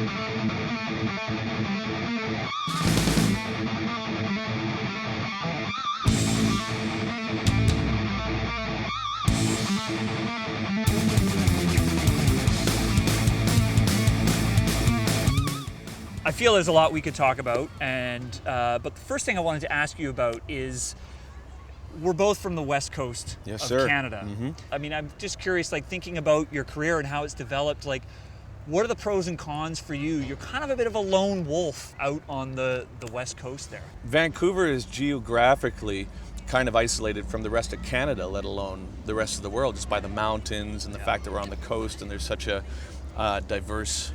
I feel there's a lot we could talk about, but the first thing I wanted to ask you about is, we're both from the West Coast of Canada. Mm-hmm. I mean, I'm just curious, like, thinking about your career and how it's developed, like, what are the pros and cons for you? You're kind of a bit of a lone wolf out on the West Coast there. Vancouver is geographically kind of isolated from the rest of Canada, let alone the rest of the world, just by the mountains and the fact that we're on the coast and there's such a diverse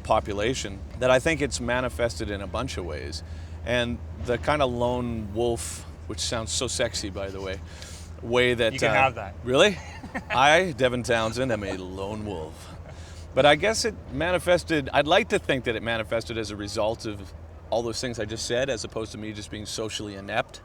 population that I think it's manifested in a bunch of ways. And the kind of lone wolf, which sounds so sexy, by the way that... You can have that. Really? I, Devin Townsend, am a lone wolf. But I guess it manifested, I'd like to think that it manifested as a result of all those things I just said, as opposed to me just being socially inept.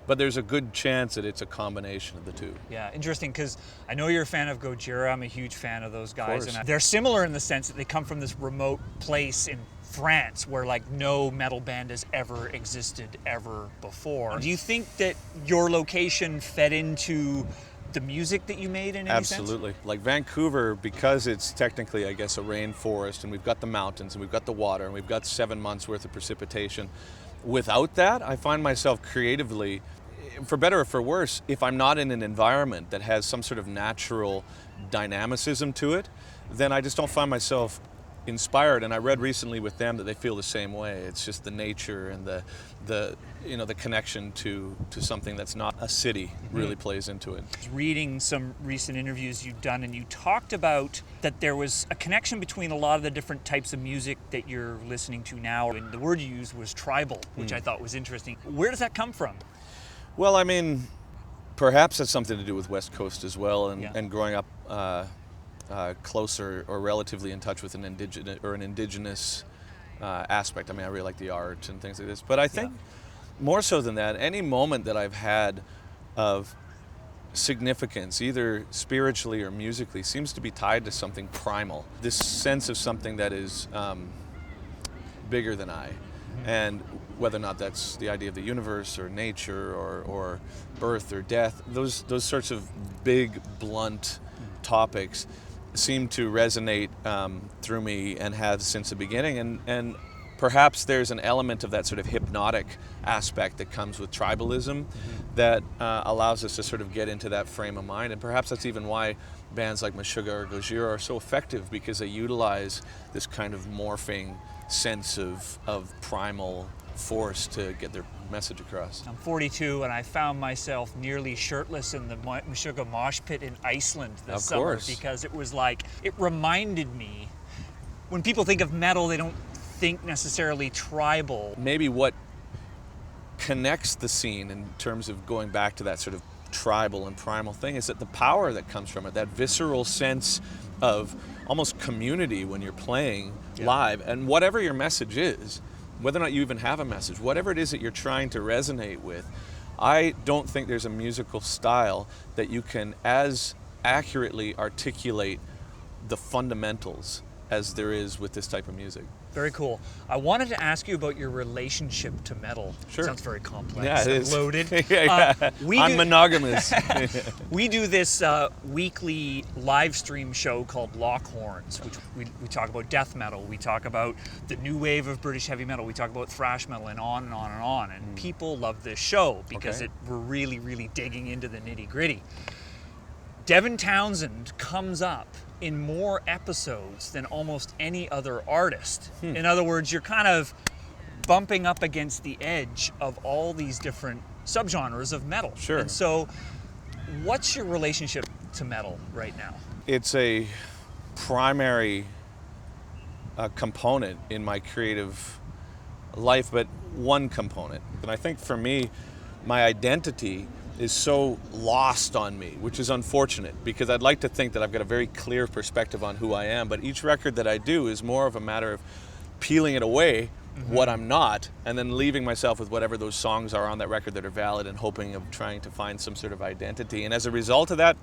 But there's a good chance that it's a combination of the two. Yeah, interesting, because I know you're a fan of Gojira. I'm a huge fan of those guys. Of course. And they're similar in the sense that they come from this remote place in France where, like, no metal band has ever existed ever before. Do you think that your location fed into the music that you made in any sense? Absolutely. Like Vancouver, because it's technically, I guess, a rainforest, and we've got the mountains, and we've got the water, and we've got 7 months worth of precipitation. Without that, I find myself creatively, for better or for worse, if I'm not in an environment that has some sort of natural dynamicism to it, then I just don't find myself inspired. And I read recently with them that they feel the same way. It's just the nature and the connection to something that's not a city really plays into it. I was reading some recent interviews you've done, and you talked about that there was a connection between a lot of the different types of music that you're listening to now, and the word you used was tribal, which I thought was interesting. Where does that come from? Well, I mean, perhaps that's something to do with West Coast as well, and growing up closer or relatively in touch with an indigenous aspect. I mean, I really like the art and things like this, but I think more so than that, any moment that I've had of significance, either spiritually or musically, seems to be tied to something primal. This sense of something that is bigger than I. And whether or not that's the idea of the universe or nature or birth or death, those sorts of big, blunt topics seem to resonate through me and have since the beginning. And perhaps there's an element of that sort of hypnotic aspect that comes with tribalism that allows us to sort of get into that frame of mind. And perhaps that's even why bands like Meshuggah or Gojira are so effective, because they utilize this kind of morphing sense of primal force to get their message across. I'm 42, and I found myself nearly shirtless in the Meshuggah mosh pit in Iceland this summer, because it was like, it reminded me, when people think of metal, they don't think necessarily tribal. Maybe what connects the scene in terms of going back to that sort of tribal and primal thing is that the power that comes from it, that visceral sense of almost community when you're playing live, and whatever your message is, whether or not you even have a message, whatever it is that you're trying to resonate with, I don't think there's a musical style that you can as accurately articulate the fundamentals as there is with this type of music. Very cool. I wanted to ask you about your relationship to metal. Sure. Sounds very complex. Yeah, it is. Loaded. I'm monogamous. We do this weekly live stream show called Lockhorns, which we talk about death metal, we talk about the new wave of British heavy metal, we talk about thrash metal, and on and on and on. And people love this show because we're really, really digging into the nitty-gritty. Devin Townsend comes up in more episodes than almost any other artist. In other words, you're kind of bumping up against the edge of all these different subgenres of metal. Sure. And so, what's your relationship to metal right now? It's a primary component in my creative life, but one component. And I think for me, my identity is so lost on me, which is unfortunate, because I'd like to think that I've got a very clear perspective on who I am, but each record that I do is more of a matter of peeling it away, what I'm not, and then leaving myself with whatever those songs are on that record that are valid, and hoping of trying to find some sort of identity. And as a result of that,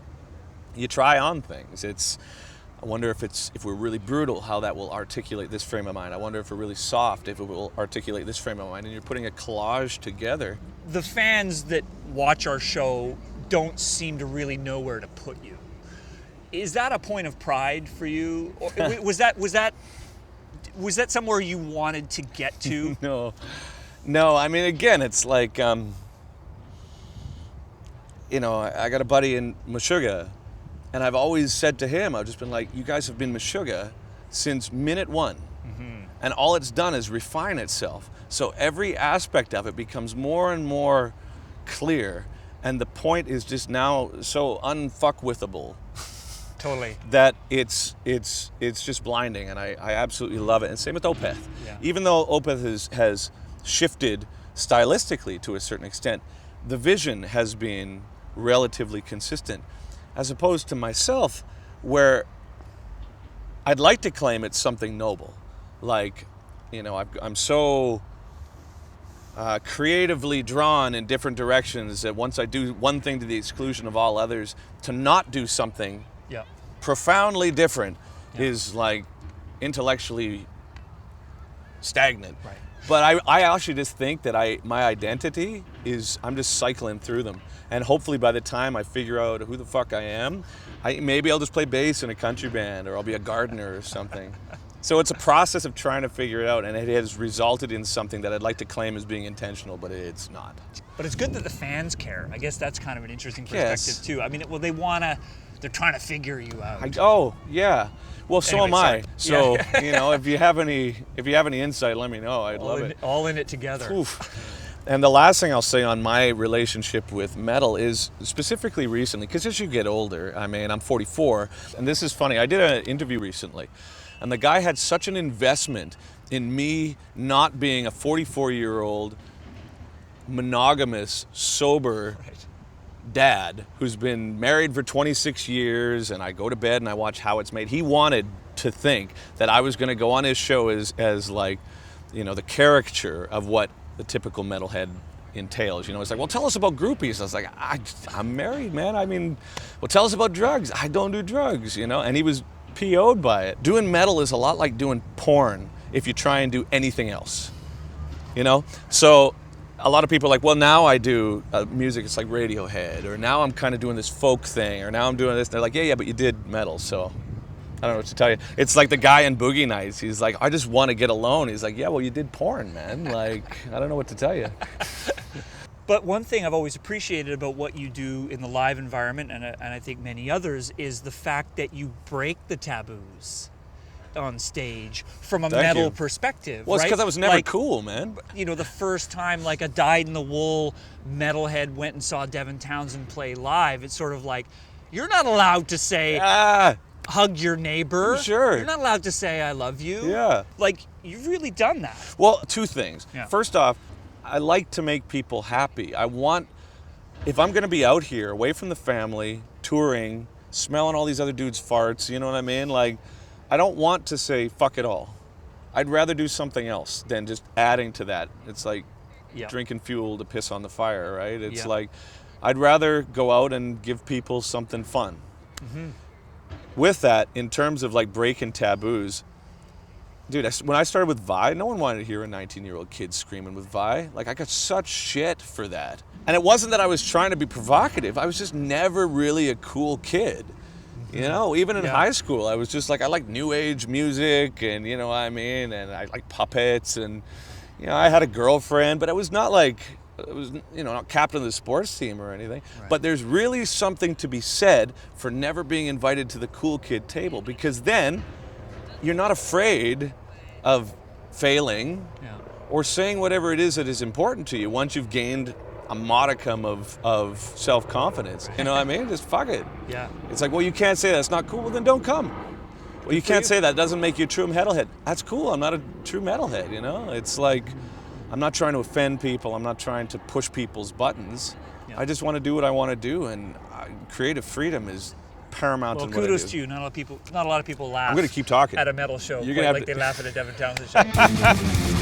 you try on things. It's I wonder if we're really brutal, how that will articulate this frame of mind. I wonder if we're really soft, if it will articulate this frame of mind. And you're putting a collage together. The fans that watch our show don't seem to really know where to put you. Is that a point of pride for you? Or was that somewhere you wanted to get to? No. I mean, again, it's like, I got a buddy in Meshuggah, and I've always said to him, I've just been like, you guys have been Meshuggah since minute one. Mm-hmm. And all it's done is refine itself. So every aspect of it becomes more and more clear. And the point is just now so unfuckwithable. Totally. That it's just blinding, and I absolutely love it. And same with Opeth. Yeah. Even though Opeth has shifted stylistically to a certain extent, the vision has been relatively consistent, as opposed to myself, where I'd like to claim it's something noble. Like, I'm so creatively drawn in different directions that once I do one thing to the exclusion of all others, to not do something profoundly different is like intellectually stagnant. Right. But I actually just think that my identity is, I'm just cycling through them. And hopefully by the time I figure out who the fuck I am, maybe I'll just play bass in a country band, or I'll be a gardener or something. So it's a process of trying to figure it out, and it has resulted in something that I'd like to claim as being intentional, but it's not. But it's good that the fans care. I guess that's kind of an interesting perspective too. I mean, they're trying to figure you out. Yeah. Well, so Anyway, am I. sorry. So, if you have any insight, let me know. I'd love it. All in it together. Oof. And the last thing I'll say on my relationship with metal is specifically recently, because as you get older, I mean, I'm 44, and this is funny. I did an interview recently, and the guy had such an investment in me not being a 44-year-old monogamous, sober dad who's been married for 26 years, and I go to bed and I watch How It's Made. He wanted to think that I was going to go on his show as like, the caricature of what the typical metalhead entails. It's like, well, tell us about groupies. I was like, I'm married, man. I mean, well, tell us about drugs. I don't do drugs, and he was PO'd by it. Doing metal is a lot like doing porn if you try and do anything else, So a lot of people are like, well, now I do music, it's like Radiohead, or now I'm kind of doing this folk thing, or now I'm doing this. And they're like, yeah, but you did metal, so I don't know what to tell you. It's like the guy in Boogie Nights. He's like, I just want to get alone. He's like, yeah, well, you did porn, man. Like, I don't know what to tell you. But one thing I've always appreciated about what you do in the live environment, and I think many others, is the fact that you break the taboos on stage from a metal perspective. Well, it's because I was never cool, man. The first time like a dyed-in-the-wool metalhead went and saw Devin Townsend play live, it's sort of like, you're not allowed to say, hug your neighbor. Sure. You're not allowed to say, I love you. Yeah. Like, you've really done that. Well, two things. Yeah. First off, I like to make people happy. If I'm going to be out here, away from the family, touring, smelling all these other dudes' farts, you know what I mean? Like, I don't want to say, fuck it all. I'd rather do something else than just adding to that. It's like drinking fuel to piss on the fire, right? It's like, I'd rather go out and give people something fun. Mm-hmm. With that, in terms of like breaking taboos, dude, when I started with Vi, no one wanted to hear a 19-year-old kid screaming with Vi. Like, I got such shit for that. And it wasn't that I was trying to be provocative. I was just never really a cool kid. Even in high school, I was just like, I like new age music, and and I like puppets, and I had a girlfriend, but it was not like, not captain of the sports team or anything. Right. But there's really something to be said for never being invited to the cool kid table, because then you're not afraid of failing or saying whatever it is that is important to you once you've gained a modicum of self-confidence. You know what I mean? Just fuck it. Yeah. It's like, well, you can't say that's not cool, well, then don't come. Well, you can't say that. It doesn't make you a true metalhead. That's cool. I'm not a true metalhead, It's like, I'm not trying to offend people. I'm not trying to push people's buttons. Yeah. I just want to do what I want to do, and creative freedom is paramount in what I do. Well, kudos to you. Not a lot of people laugh. I'm going to keep talking. At a metal show. You're gonna they laugh at a Devin Townsend show.